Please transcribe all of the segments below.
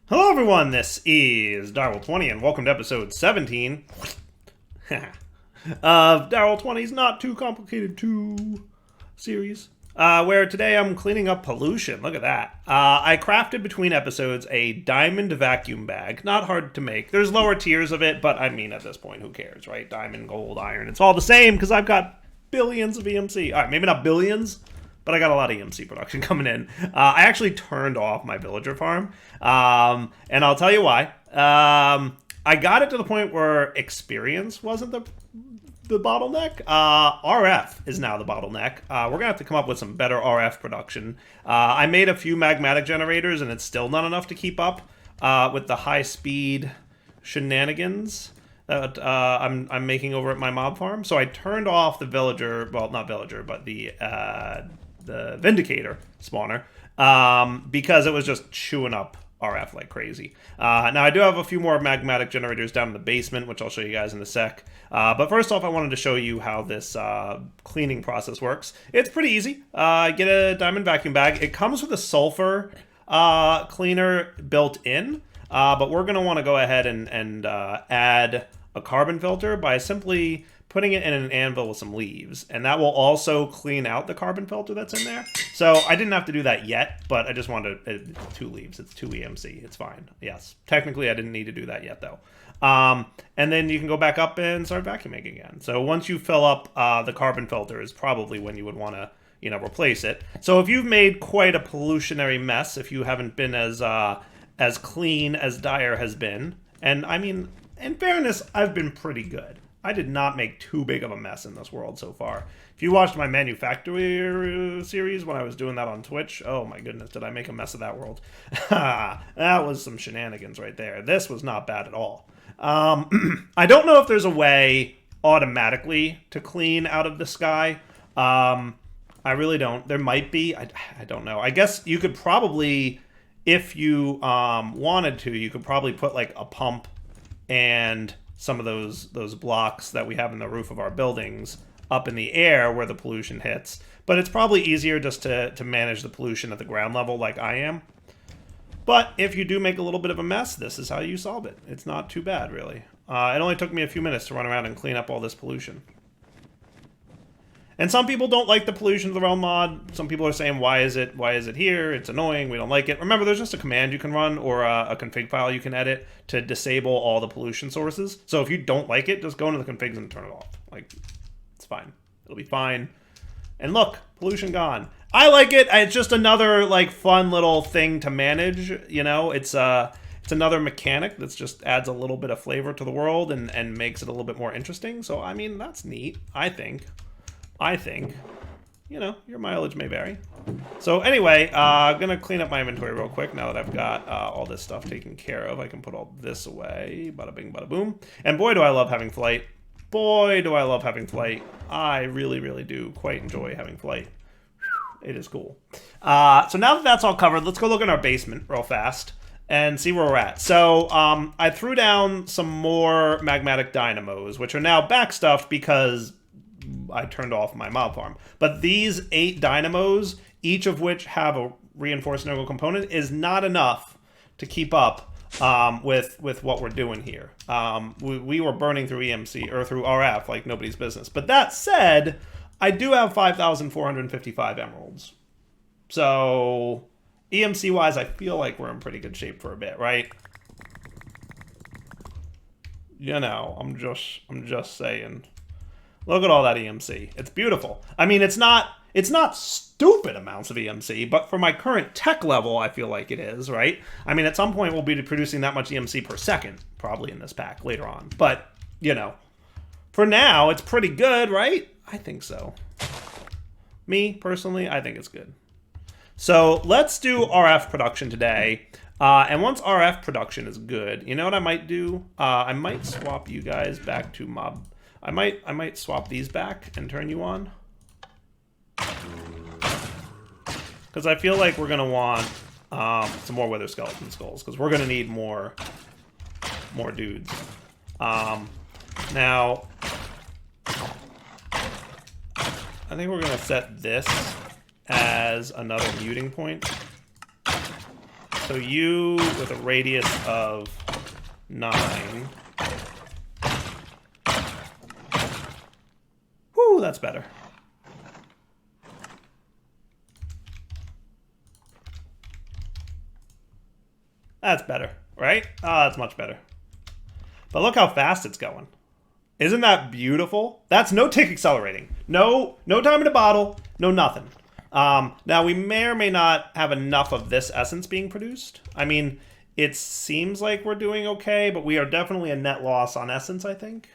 Hello everyone, this is Daryl20 and welcome to episode 17 of Daryl20's Not Too Complicated 2 series, where today I'm cleaning up pollution. Look at that. I crafted between episodes a diamond vacuum bag. Not hard to make. There's lower tiers of it, but I mean at this point, who cares, right? Diamond, gold, iron, it's all the same because I've got billions of EMC. Alright, maybe not billions, but I got a lot of EMC production coming in. I actually turned off my villager farm, and I'll tell you why. I got it to the point where experience wasn't the bottleneck. RF is now the bottleneck. We're going to have to come up with some better RF production. I made a few magmatic generators, and it's still not enough to keep up with the high-speed shenanigans that I'm making over at my mob farm. So I turned off the villager, well, not villager, but the Vindicator spawner, because it was just chewing up RF like crazy. Now, I do have a few more magmatic generators down in the basement, which I'll show you guys in a sec. But first off, I wanted to show you how this cleaning process works. It's pretty easy. Get a diamond vacuum bag. It comes with a sulfur cleaner built in, but we're going to want to go ahead and add a carbon filter by simply putting it in an anvil with some leaves, and that will also clean out the carbon filter that's in there. So I didn't have to do that yet, but I just wanted to, 2 leaves. It's 2 EMC. It's fine. Yes, technically I didn't need to do that yet though. And then you can go back up and start vacuuming again. So once you fill up the carbon filter is probably when you would want to, replace it. So if you've made quite a pollutionary mess, if you haven't been as clean as Dyer has been, and I mean, in fairness, I've been pretty good. I did not make too big of a mess in this world so far. If you watched my manufacturer series when I was doing that on Twitch, oh my goodness, did I make a mess of that world. That was some shenanigans right there. This was not bad at all. I don't know if there's a way automatically to clean out of the sky. I really don't. There might be. I don't know. I guess you could probably, if you wanted to, you could probably put like a pump and some of those blocks that we have in the roof of our buildings up in the air where the pollution hits. But it's probably easier just to manage the pollution at the ground level like I am. But if you do make a little bit of a mess, this is how you solve it. It's not too bad, really. It only took me a few minutes to run around and clean up all this pollution. And some people don't like the pollution of the realm mod. Some people are saying, why is it here? It's annoying. We don't like it. Remember, there's just a command you can run or a config file you can edit to disable all the pollution sources. So if you don't like it, just go into the configs and turn it off. Like, it's fine. It'll be fine. And look, pollution gone. I like it. It's just another like fun little thing to manage. It's another mechanic that just adds a little bit of flavor to the world and makes it a little bit more interesting. So I mean, that's neat. I think, your mileage may vary. So anyway, I'm going to clean up my inventory real quick now that I've got all this stuff taken care of. I can put all this away. Bada bing, bada boom. And boy, do I love having flight. Boy, do I love having flight. I really, really do quite enjoy having flight. It is cool. So now that that's all covered, let's go look in our basement real fast and see where we're at. So I threw down some more magmatic dynamos, which are now backstuffed because I turned off my mob farm. But these 8 dynamos, each of which have a reinforced integral component, is not enough to keep up with what we're doing here. We were burning through EMC or through RF like nobody's business. But that said, I do have 5,455 emeralds. So EMC wise, I feel like we're in pretty good shape for a bit, right? I'm just saying. Look at all that EMC. It's beautiful. I mean, it's not stupid amounts of EMC, but for my current tech level, I feel like it is, right? I mean, at some point, we'll be producing that much EMC per second, probably in this pack later on. But, for now, it's pretty good, right? I think so. Me, personally, I think it's good. So let's do RF production today. And once RF production is good, you know what I might do? I might swap you guys back to mob. I might swap these back and turn you on. Because I feel like we're going to want some more wither skeleton skulls. Because we're going to need more dudes. Now, I think we're going to set this as another muting point. So you with a radius of 9. Whew, that's better. That's better, right? Ah, that's much better. But look how fast it's going. Isn't that beautiful? That's no tick accelerating. No time in a bottle. No nothing. Now, we may or may not have enough of this essence being produced. I mean, it seems like we're doing okay, but we are definitely a net loss on essence, I think.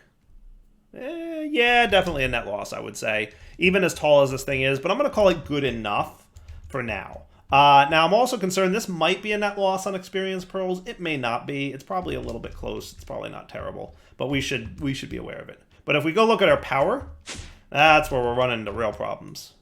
Yeah, definitely a net loss, I would say. Even as tall as this thing is, but I'm going to call it good enough for now. Now, I'm also concerned this might be a net loss on experience pearls. It may not be. It's probably a little bit close. It's probably not terrible, but we should be aware of it. But if we go look at our power, that's where we're running into real problems.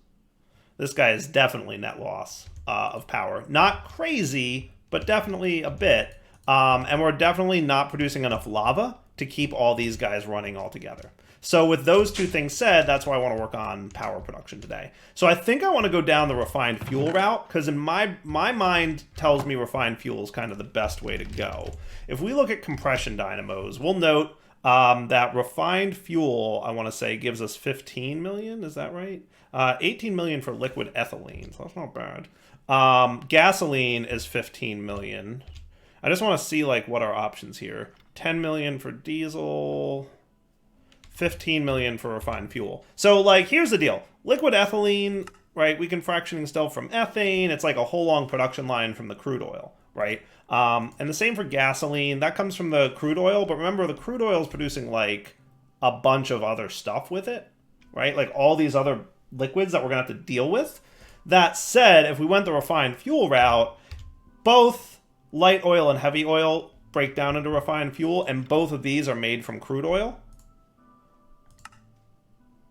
This guy is definitely net loss of power. Not crazy, but definitely a bit. And we're definitely not producing enough lava to keep all these guys running all together. So with those two things said, that's why I want to work on power production today. So I think I want to go down the refined fuel route, because in my mind tells me refined fuel is kind of the best way to go. If we look at compression dynamos, we'll note that refined fuel, I want to say, gives us 15 million. Is that right? 18 million for liquid ethylene, so that's not bad. Gasoline is 15 million. I just want to see like what our options here. 10 million for diesel, 15 million for refined fuel. So like, here's the deal. Liquid ethylene, right? We can fractioning still from ethane. It's like a whole long production line from the crude oil, right? And the same for gasoline. That comes from the crude oil, but remember the crude oil is producing like a bunch of other stuff with it, right? Like all these other liquids that we're gonna have to deal with. That said, if we went the refined fuel route, both light oil and heavy oil break down into refined fuel, and both of these are made from crude oil.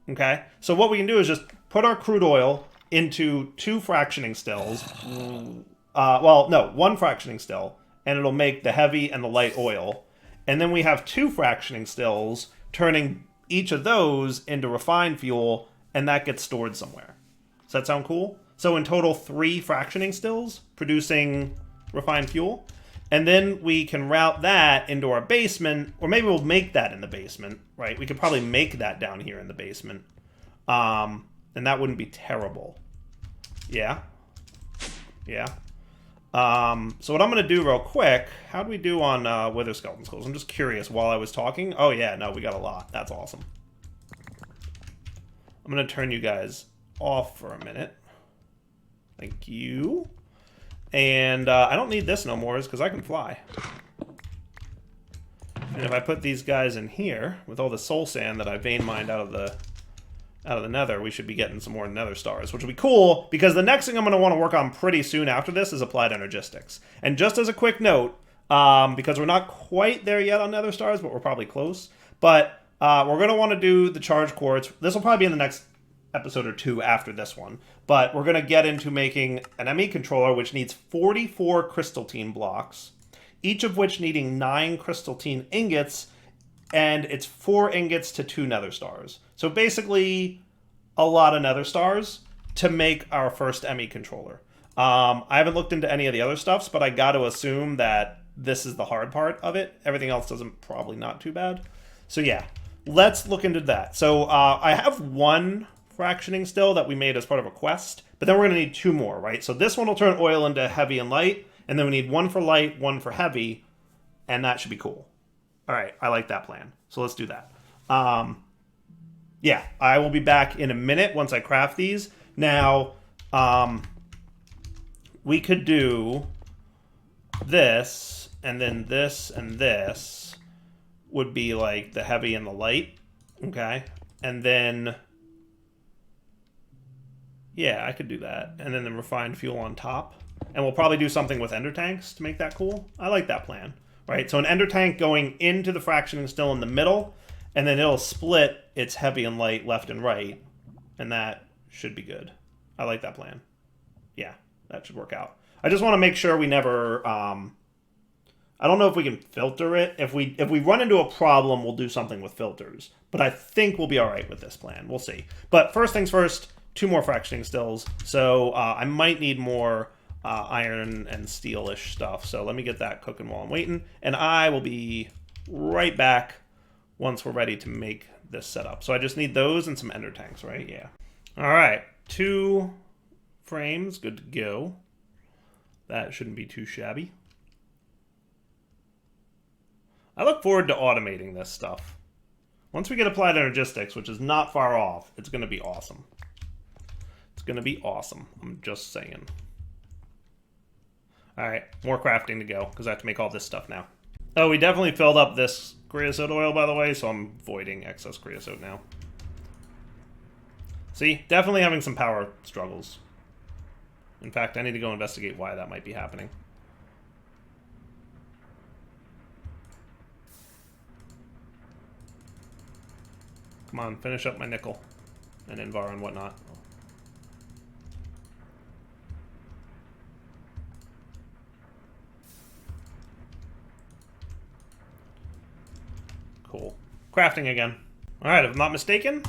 Okay, so what we can do is just put our crude oil into 2 fractioning stills. Well, no, 1 fractioning still, and it'll make the heavy and the light oil. And then we have 2 fractioning stills, turning each of those into refined fuel, and that gets stored somewhere. Does that sound cool? So in total, 3 fractioning stills producing refined fuel. And then we can route that into our basement, or maybe we'll make that in the basement, right? We could probably make that down here in the basement. And that wouldn't be terrible. Yeah. Yeah. So what I'm going to do real quick, how do we do on Wither Skeleton Skulls? I'm just curious while I was talking. Oh yeah, no, we got a lot. That's awesome. I'm going to turn you guys off for a minute. Thank you. And I don't need this no more, because I can fly. And if I put these guys in here, with all the soul sand that I vein mined out of the nether, we should be getting some more nether stars, which will be cool, because the next thing I'm going to want to work on pretty soon after this is applied energistics. And just as a quick note, because we're not quite there yet on nether stars, but we're probably close, but we're going to want to do the charge quartz. This will probably be in the next episode or 2 after this one, but we're going to get into making an ME controller, which needs 44 crystalline blocks, each of which needing 9 crystalline ingots, and it's 4 ingots to 2 nether stars. So basically a lot of nether stars to make our first ME controller. I haven't looked into any of the other stuffs, but I got to assume that this is the hard part of it. Everything else doesn't, probably not too bad. So yeah, let's look into that. So I have 1 fractioning still that we made as part of a quest, but then we're going to need 2 more, right? So this one will turn oil into heavy and light, and then we need 1 for light, 1 for heavy, and that should be cool. All right, I like that plan. So let's do that. Yeah, I will be back in a minute once I craft these. Now, we could do this, and then this and this would be like the heavy and the light, okay? And then, yeah, I could do that. And then the refined fuel on top. And we'll probably do something with ender tanks to make that cool. I like that plan, right? So an ender tank going into the fractioning still in the middle, and then it'll split its heavy and light left and right, and that should be good. I like that plan. Yeah, that should work out. I just want to make sure we never... I don't know if we can filter it. If we run into a problem, we'll do something with filters. But I think we'll be all right with this plan. We'll see. But first things first, 2 more fractioning stills. So I might need more iron and steel-ish stuff. So let me get that cooking while I'm waiting. And I will be right back once we're ready to make this setup. So I just need those and some ender tanks, right? Yeah. All right. 2 frames. Good to go. That shouldn't be too shabby. I look forward to automating this stuff. Once we get applied energistics, which is not far off, it's going to be awesome. It's going to be awesome. I'm just saying. All right, more crafting to go, because I have to make all this stuff now. Oh, we definitely filled up this creosote oil, by the way, so I'm voiding excess creosote now. See, definitely having some power struggles. In fact, I need to go investigate why that might be happening. Come on, finish up my nickel and Invar and whatnot. Cool. Crafting again. All right, if I'm not mistaken,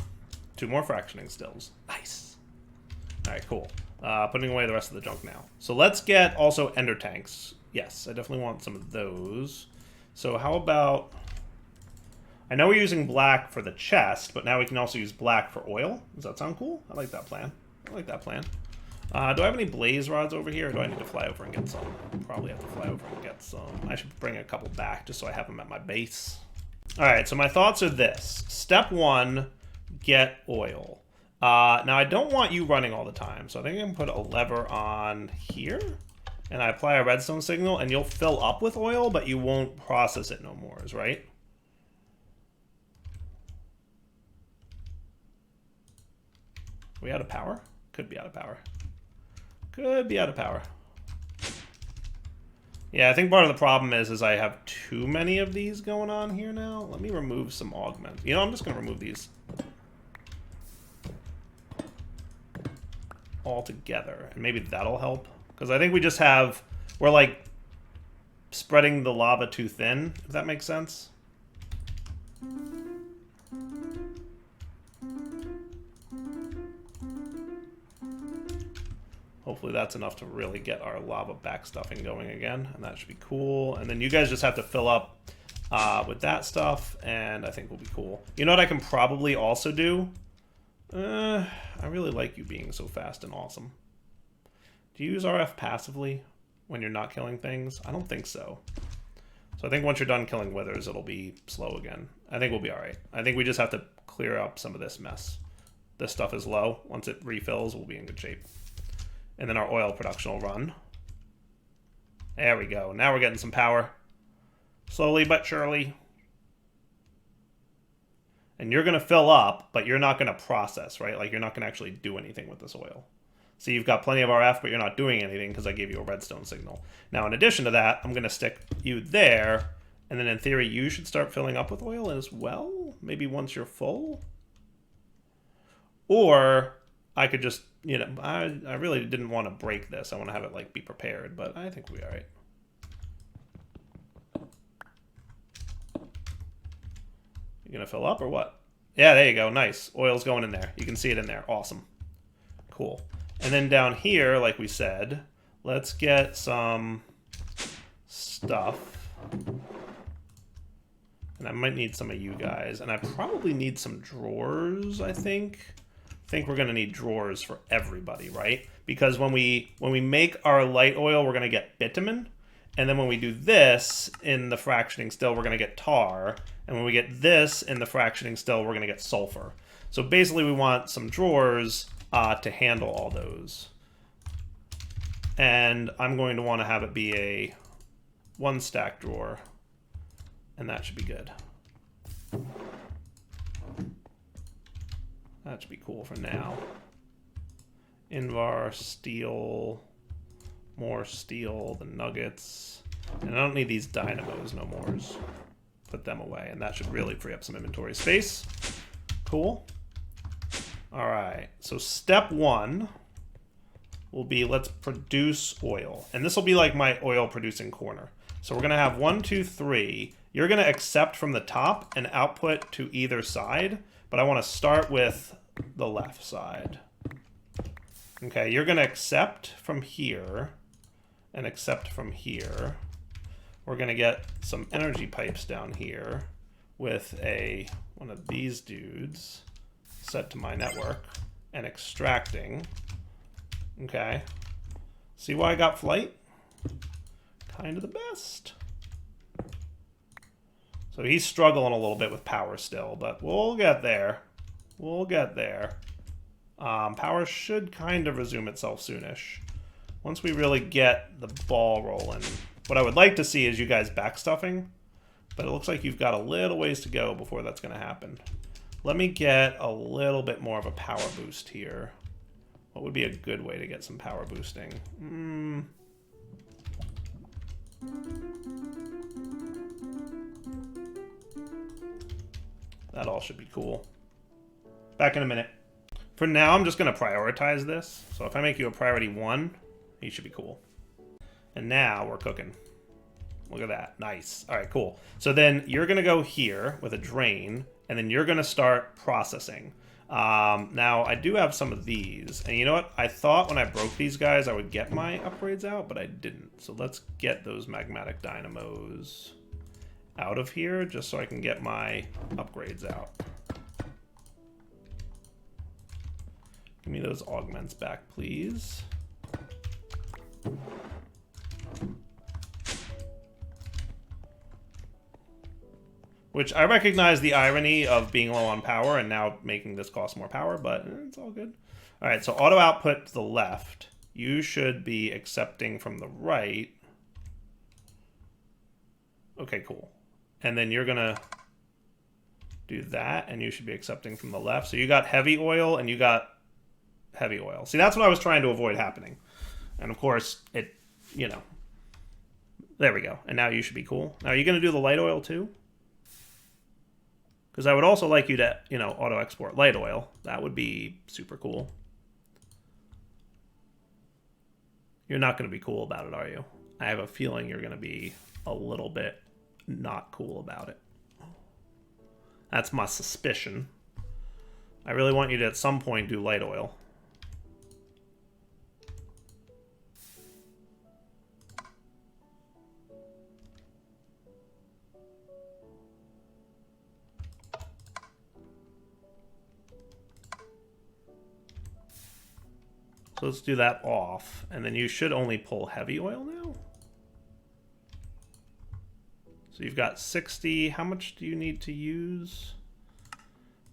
2 more fractioning stills. Nice. All right, cool. Putting away the rest of the junk now. So let's get also ender tanks. Yes, I definitely want some of those. So how about... I know we're using black for the chest, but now we can also use black for oil. Does that sound cool? I like that plan. I like that plan. Do I have any blaze rods over here, or do I need to fly over and get some? Probably have to fly over and get some. I should bring a couple back just so I have them at my base. All right, so my thoughts are this. Step 1, get oil. Now, I don't want you running all the time, so I think I can put a lever on here, and I apply a redstone signal, and you'll fill up with oil, but you won't process it no more, right? Are we out of power? Could be out of power. Could be out of power. Yeah, I think part of the problem is I have too many of these going on here now. Let me remove some augments. You know, I'm just going to remove these all together, and maybe that'll help. Because I think we just have... We're, like, spreading the lava too thin, if that makes sense. Hopefully that's enough to really get our lava backstuffing going again, and that should be cool. And then you guys just have to fill up with that stuff, and I think we'll be cool. You know what I can probably also do? I really like you being so fast and awesome. Do you use RF passively when you're not killing things? I don't think so. So I think once you're done killing withers, it'll be slow again. I think we'll be all right. I think we just have to clear up some of this mess. This stuff is low. Once it refills, we'll be in good shape. And then our oil production will run. There we go. Now we're getting some power. Slowly but surely. And you're going to fill up, but you're not going to process, right? Like, you're not going to actually do anything with this oil. So you've got plenty of RF, but you're not doing anything because I gave you a redstone signal. Now, in addition to that, I'm going to stick you there. And then, in theory, you should start filling up with oil as well. Maybe once you're full. Or... I could just, you know, I really didn't want to break this. I want to have it, like, be prepared, but I think we'll be all right. You gonna fill up or what? Yeah, there you go. Nice. Oil's going in there. You can see it in there. Awesome. Cool. And then down here, like we said, let's get some stuff. And I might need some of you guys. And I probably need some drawers, I think. I think we're going to need drawers for everybody, right? Because when we make our light oil, we're going to get bitumen. And then when we do this in the fractioning still, we're going to get tar. And when we get this in the fractioning still, we're going to get sulfur. So basically we want some drawers to handle all those. And I'm going to want to have it be a 1-stack drawer. And that should be good. That should be cool for now. Invar, steel, more steel, the nuggets. And I don't need these dynamos no more. Put them away, and that should really free up some inventory space. Cool. All right, so step 1 will be let's produce oil. And this will be like my oil producing corner. So we're gonna have 1, 2, 3. You're gonna accept from the top and output to either side. But I want to start with the left side. Okay, you're going to accept from here. and accept from here. We're going to get some energy pipes down here with one of these dudes set to my network and extracting. Okay. See why I got flight? Kind of the best. So he's struggling a little bit with power still, but we'll get there. We'll get there. Power should kind of resume itself soonish. Once we really get the ball rolling. What I would like to see is you guys backstuffing, but it looks like you've got a little ways to go before that's going to happen. Let me get a little bit more of a power boost here. What would be a good way to get some power boosting? That all should be cool. Back in a minute. For now, I'm just going to prioritize this. So if I make you a priority 1, you should be cool. And now we're cooking. Look at that. Nice. All right, cool. So then you're going to go here with a drain, and then you're going to start processing. Now, I do have some of these. And you know what? I thought when I broke these guys, I would get my upgrades out, but I didn't. So let's get those magmatic dynamos out of here just so I can get my upgrades out. Give me those augments back, please. Which I recognize the irony of being low on power and now making this cost more power, but it's all good. All right, so auto output to the left. You should be accepting from the right. Okay, cool. And then you're gonna do that, and you should be accepting from the left. So you got heavy oil and you got heavy oil. See, that's what I was trying to avoid happening. And of course, it, you know, there we go. And now you should be cool. Now, are you gonna do the light oil too? Because I would also like you to, you know, auto-export light oil. That would be super cool. You're not going to be cool about it, are you? I have a feeling you're going to be a little bit not cool about it. That's my suspicion. I really want you to, at some point, do light oil. So let's do that off, and then you should only pull heavy oil now. So you've got 60. How much do you need to use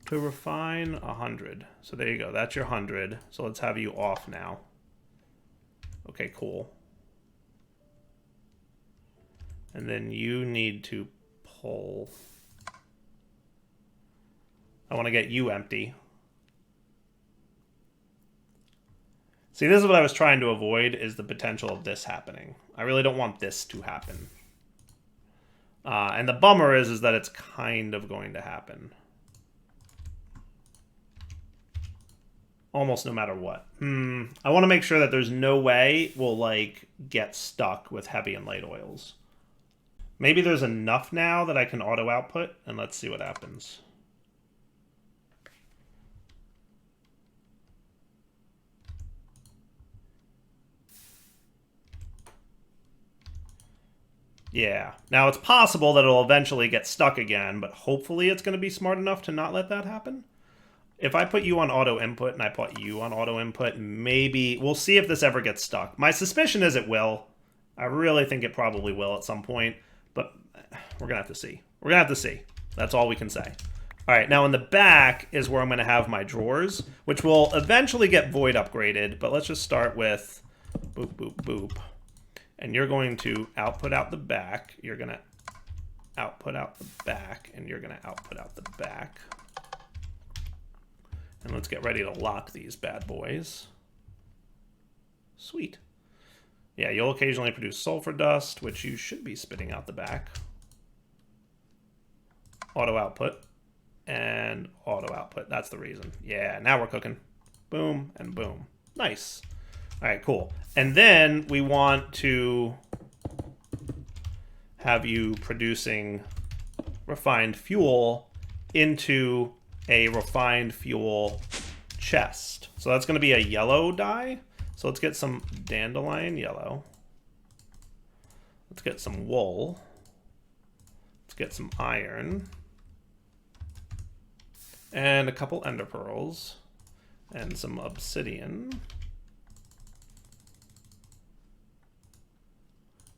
to refine? 100. So there you go. That's your 100. So let's have you off now. Okay, cool. And then you need to pull. I want to get you empty. See, this is what I was trying to avoid, is the potential of this happening. I really don't want this to happen. And the bummer is that it's kind of going to happen. Almost no matter what. I want to make sure that there's no way we'll, like, get stuck with heavy and light oils. Maybe there's enough now that I can auto-output, and let's see what happens. Yeah. Now, it's possible that it'll eventually get stuck again, but hopefully it's going to be smart enough to not let that happen. If I put you on auto input and I put you on auto input, maybe we'll see if this ever gets stuck. My suspicion is it will. I really think it probably will at some point, but we're going to have to see. We're going to have to see. That's all we can say. All right, now in the back is where I'm going to have my drawers, which will eventually get void upgraded, but let's just start with boop, boop, boop. And you're going to output out the back. You're going to output out the back, and you're going to output out the back. And let's get ready to lock these bad boys. Sweet. Yeah, you'll occasionally produce sulfur dust, which you should be spitting out the back. Auto output and auto output. That's the reason. Yeah, now we're cooking. Boom and boom. Nice. All right, cool. And then we want to have you producing refined fuel into a refined fuel chest. So that's going to be a yellow dye. So let's get some dandelion yellow. Let's get some wool. Let's get some iron. And a couple ender pearls. And some obsidian.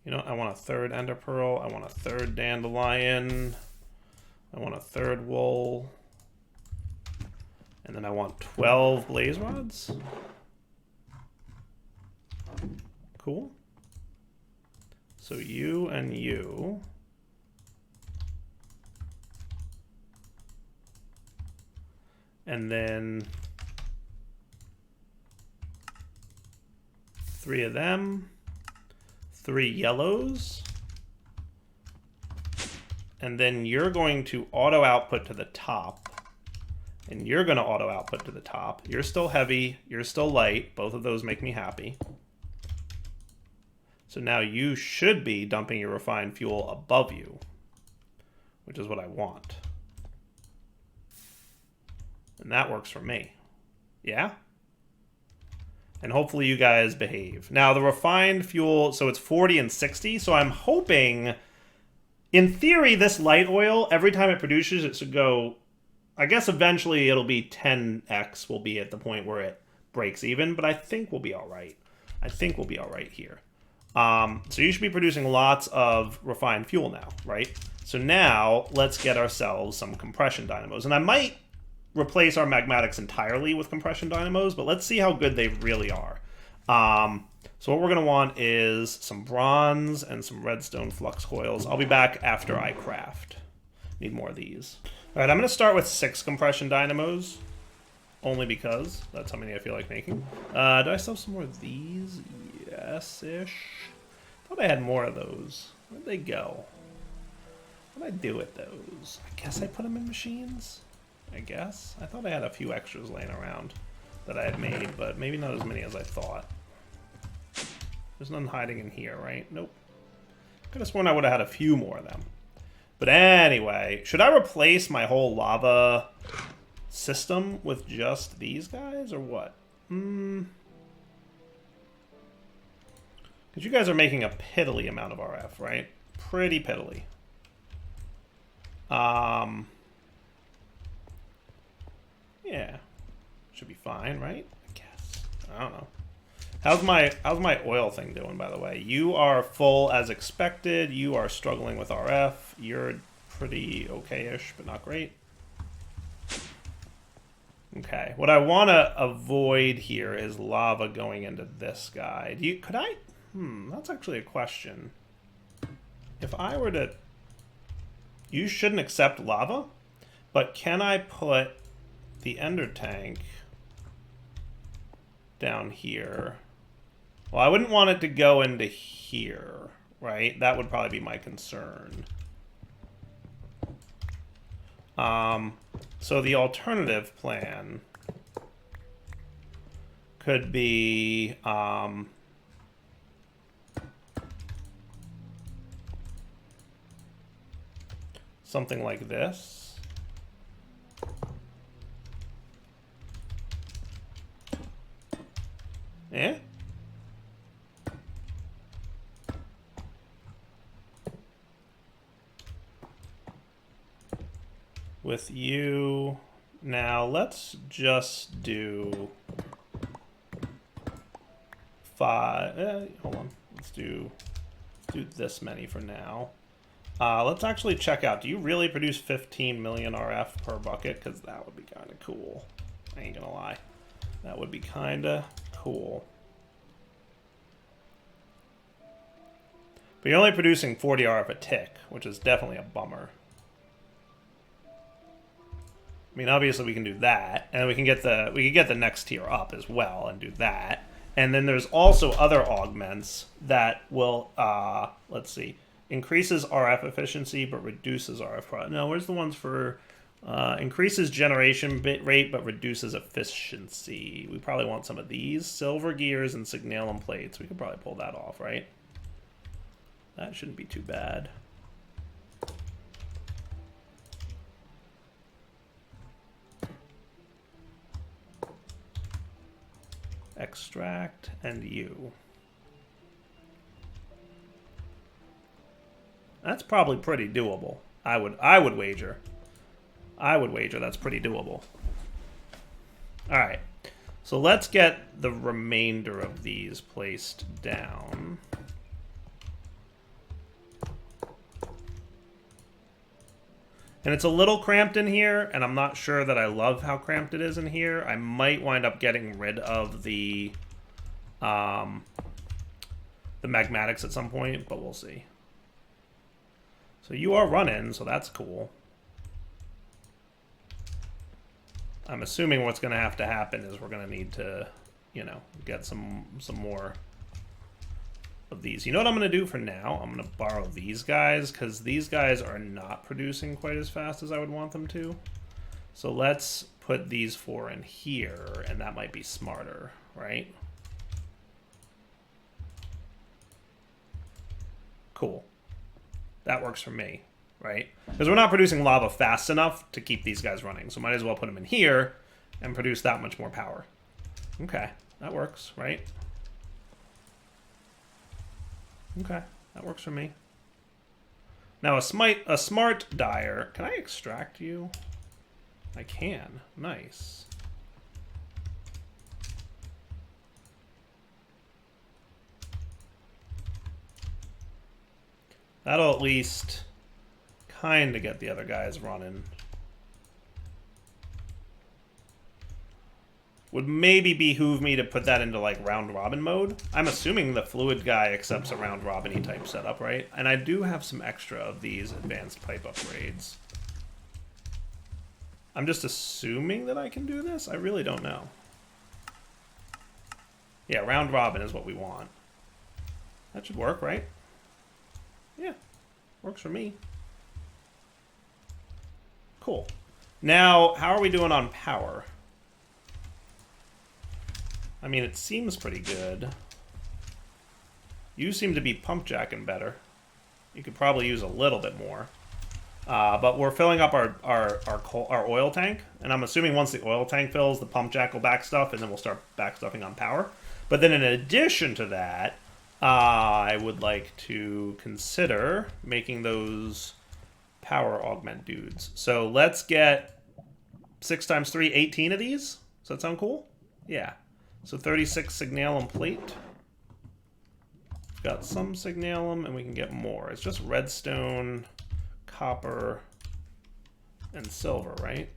You know, I want a third ender pearl. I want a third dandelion. I want a third wool. And then I want 12 blaze rods. Cool. So you and you. And then 3 of them. 3 yellows. And then you're going to auto output to the top. And you're going to auto output to the top. You're still heavy. You're still light. Both of those make me happy. So now you should be dumping your refined fuel above you, which is what I want. And that works for me. Yeah? And hopefully you guys behave. Now the refined fuel, so it's 40 and 60. So I'm hoping, in theory, this light oil, every time it produces, it should go, I guess eventually it'll be 10x will be at the point where it breaks even, but I think we'll be all right. I think we'll be all right here. So you should be producing lots of refined fuel now, right? So now let's get ourselves some compression dynamos. And I might replace our magmatics entirely with compression dynamos, but let's see how good they really are. So what we're going to want is some bronze and some redstone flux coils. I'll be back after I craft. Need more of these. All right, I'm going to start with 6 compression dynamos, only because that's how many I feel like making. Do I still have some more of these? Yes-ish. Thought I had more of those. Where'd they go? What did I do with those? I guess I put them in machines? I guess. I thought I had a few extras laying around that I had made, but maybe not as many as I thought. There's none hiding in here, right? Nope. Could have sworn I would have had a few more of them. But anyway, should I replace my whole lava system with just these guys, or what? Because you guys are making a piddly amount of RF, right? Pretty piddly. Yeah. Should be fine, right? I guess. I don't know. How's my oil thing doing, by the way? You are full as expected. You are struggling with RF. You're pretty okay-ish, but not great. Okay. What I want to avoid here is lava going into this guy. Could I? That's actually a question. If I were to... You shouldn't accept lava, but can I put the ender tank down here? Well, I wouldn't want it to go into here, right? That would probably be my concern. So the alternative plan could be something like this. Yeah? With you. Now let's just do 5. Hold on. Let's do this many for now. Let's actually check out. Do you really produce 15 million RF per bucket? Because that would be kind of cool. I ain't gonna lie. That would be kind of cool. But you're only producing 40 RF a tick, which is definitely a bummer. I mean, obviously we can do that, and then we can get the next tier up as well and do that. And then there's also other augments that will, let's see, increases RF efficiency but reduces RF product. No, where's the ones for increases generation bit rate but reduces efficiency? We probably want some of these. Silver gears and signalum plates. We could probably pull that off, right? That shouldn't be too bad. Extract and you. That's probably pretty doable. I would wager. I would wager that's pretty doable. All right. So let's get the remainder of these placed down. And it's a little cramped in here, and I'm not sure that I love how cramped it is in here. I might wind up getting rid of the magmatics at some point, but we'll see. So you are running, so that's cool. I'm assuming what's going to have to happen is we're going to need to, you know, get some more of these. You know what I'm going to do for now? I'm going to borrow these guys, because these guys are not producing quite as fast as I would want them to. So let's put these 4 in here, and that might be smarter, right? Cool. That works for me, right? Because we're not producing lava fast enough to keep these guys running, so might as well put them in here and produce that much more power. Okay, that works, right? Okay, that works for me. Now a smart dyer. Can I extract you? I can. Nice. That'll at least kind of get the other guys running. Would maybe behoove me to put that into like round robin mode. I'm assuming the fluid guy accepts a round robin-y type setup, right? And I do have some extra of these advanced pipe upgrades. I'm just assuming that I can do this. I really don't know. Yeah, round robin is what we want. That should work, right? Yeah, works for me. Cool. Now, how are we doing on power? I mean, it seems pretty good. You seem to be pump jacking better. You could probably use a little bit more. But we're filling up our oil tank, and I'm assuming once the oil tank fills, the pump jack will back stuff, and then we'll start back stuffing on power. But then in addition to that, I would like to consider making those power augment dudes. So let's get 6 times 3, 18 of these. Does that sound cool? Yeah. So 36 signalum plate. Got some signalum, and we can get more. It's just redstone, copper, and silver, right?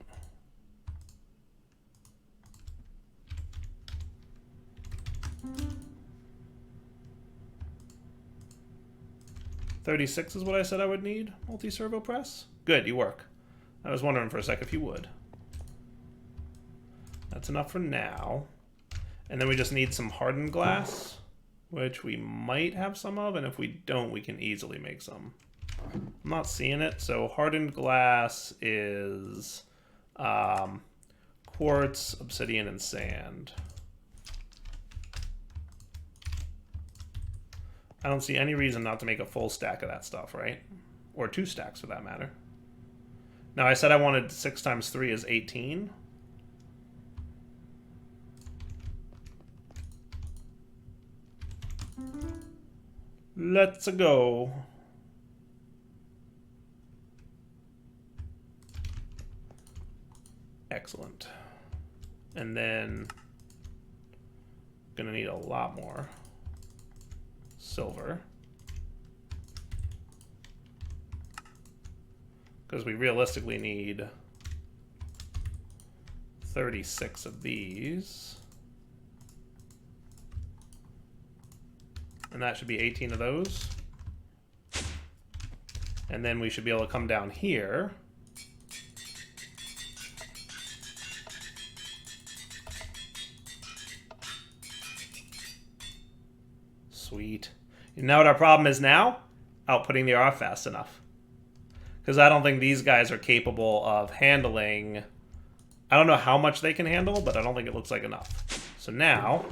$36 is what I said I would need. Multi-servo press. Good, you work. I was wondering for a sec if you would. That's enough for now. And then we just need some hardened glass, which we might have some of, and if we don't, we can easily make some. I'm not seeing it, so hardened glass is quartz, obsidian, and sand. I don't see any reason not to make a full stack of that stuff, right? Or 2 stacks for that matter. Now, I said I wanted 6 times 3 is 18. Let's go. Excellent. And then gonna need a lot more silver, because we realistically need 36 of these. And that should be 18 of those. And then we should be able to come down here. Sweet. You know what our problem is now? Outputting the RF fast enough. Because I don't think these guys are capable of handling... I don't know how much they can handle, but I don't think it looks like enough. So now...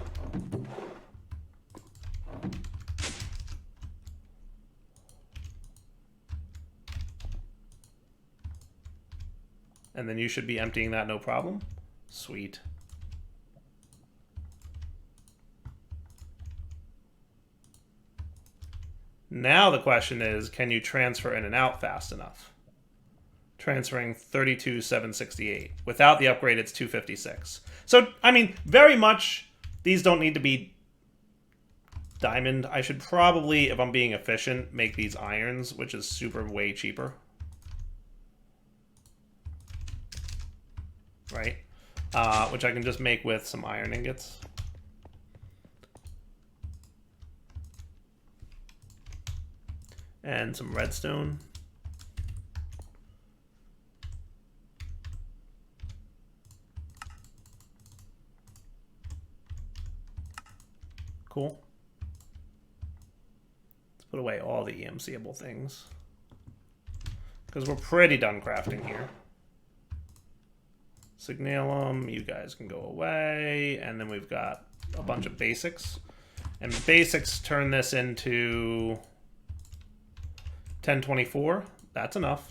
and then you should be emptying that no problem. Sweet. Now the question is, can you transfer in and out fast enough? Transferring 32,768. Without the upgrade, it's 256. So, I mean, very much, these don't need to be diamond. I should probably, if I'm being efficient, make these irons, which is super way cheaper. Right? Which I can just make with some iron ingots. And some redstone. Cool. Let's put away all the EMC-able things, because we're pretty done crafting here. Signalum, you guys can go away, and then we've got a bunch of basics. And basics turn this into 1024. That's enough.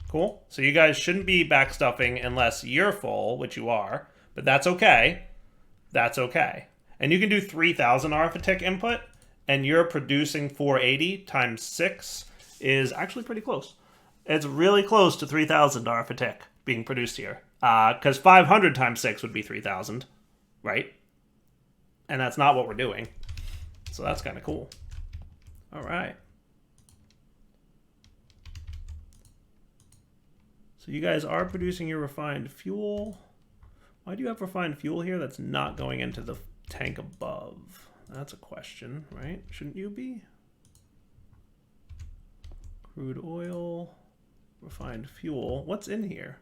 Cool. So you guys shouldn't be backstuffing unless you're full, which you are, but that's okay. That's okay. And you can do 3,000 RF a tick input, and you're producing 480 times 6 is actually pretty close. It's really close to 3,000 RF a tick being produced here. Because 500 times 6 would be 3,000, right? And that's not what we're doing. So that's kind of cool. All right. So you guys are producing your refined fuel. Why do you have refined fuel here that's not going into the tank above? That's a question, right? Shouldn't you be? Crude oil, refined fuel. What's in here?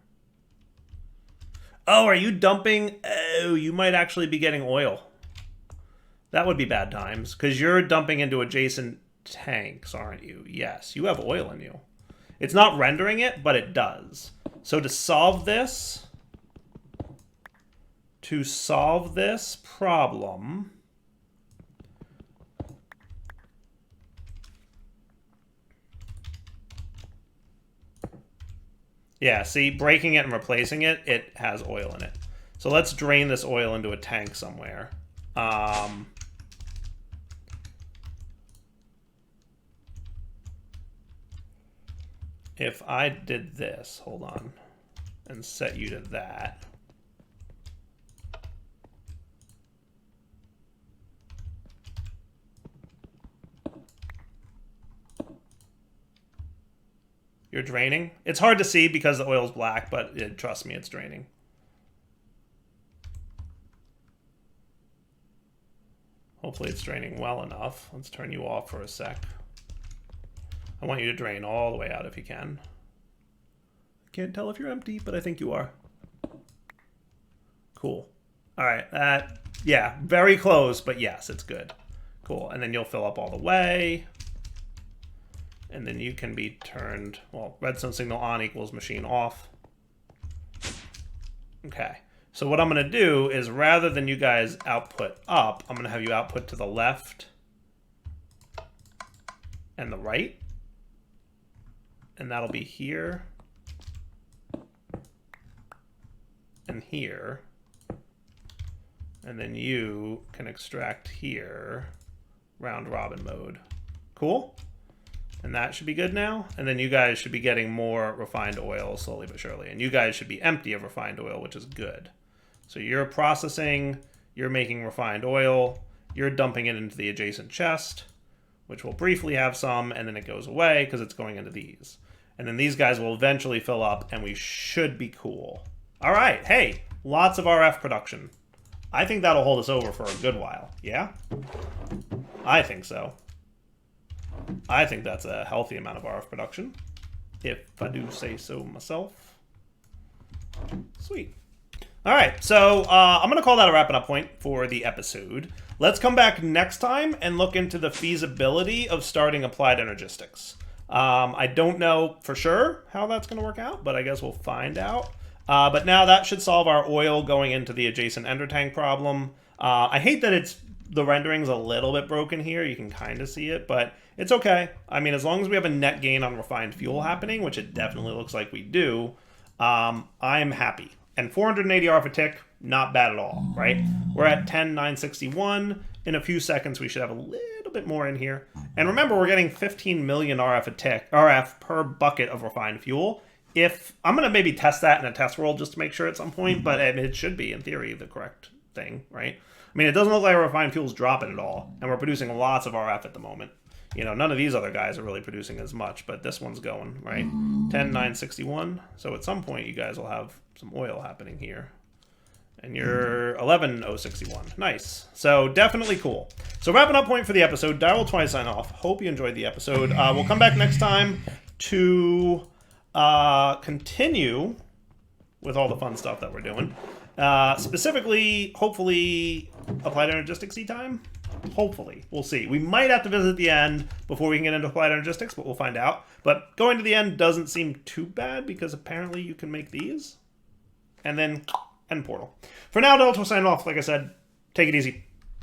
Oh, are you dumping? Oh, you might actually be getting oil. That would be bad times, because you're dumping into adjacent tanks, aren't you? Yes, you have oil in you. It's not rendering it, but it does. So to solve this problem, yeah, see, breaking it and replacing it, it has oil in it. So let's drain this oil into a tank somewhere. If I did this, hold on, and set you to that. You're draining? It's hard to see because the oil's black, but trust me, it's draining. Hopefully it's draining well enough. Let's turn you off for a sec. I want you to drain all the way out if you can. I can't tell if you're empty, but I think you are. Cool. All right. Yeah, very close, but yes, it's good. Cool. And then you'll fill up all the way. And then you can be turned, well, redstone signal on equals machine off. Okay. So what I'm going to do is, rather than you guys output up, I'm going to have you output to the left and the right. And that'll be here and here. And then you can extract here, round robin mode. Cool? And that should be good now. And then you guys should be getting more refined oil slowly but surely. And you guys should be empty of refined oil, which is good. So you're processing, you're making refined oil, you're dumping it into the adjacent chest, which will briefly have some, and then it goes away because it's going into these. And then these guys will eventually fill up, and we should be cool. All right, hey, lots of RF production. I think that'll hold us over for a good while. Yeah? I think so. I think that's a healthy amount of RF production, if I do say so myself. Sweet. All right, so I'm going to call that a wrapping up point for the episode. Let's come back next time and look into the feasibility of starting applied energistics. I don't know for sure how that's going to work out, but I guess we'll find out. But now that should solve our oil going into the adjacent ender tank problem. I hate that the rendering's a little bit broken here. You can kind of see it, but it's okay. I mean, as long as we have a net gain on refined fuel happening, which it definitely looks like we do, I'm happy. And 480 RF a tick, Not bad at all, right? We're at 10,961. In a few seconds, we should have a little bit more in here. And remember, we're getting 15 million RF per bucket of refined fuel. If I'm going to maybe test that in a test world just to make sure at some point, but it should be, in theory, the correct thing, right? I mean, it doesn't look like refined fuel's dropping at all, and we're producing lots of RF at the moment. You know, none of these other guys are really producing as much, but this one's going, right? 10,961. So at some point, you guys will have some oil happening here. And you're 11,061. Nice. So definitely cool. So wrapping up point for the episode. Daryl twice sign off. Hope you enjoyed the episode. We'll come back next time to continue with all the fun stuff that we're doing. Specifically, hopefully, applied energistics time. Hopefully. We'll see. We might have to visit the end before we can get into applied energistics, but we'll find out. But going to the end doesn't seem too bad because apparently you can make these. And then end portal. For now, Delta will sign off. Like I said, take it easy.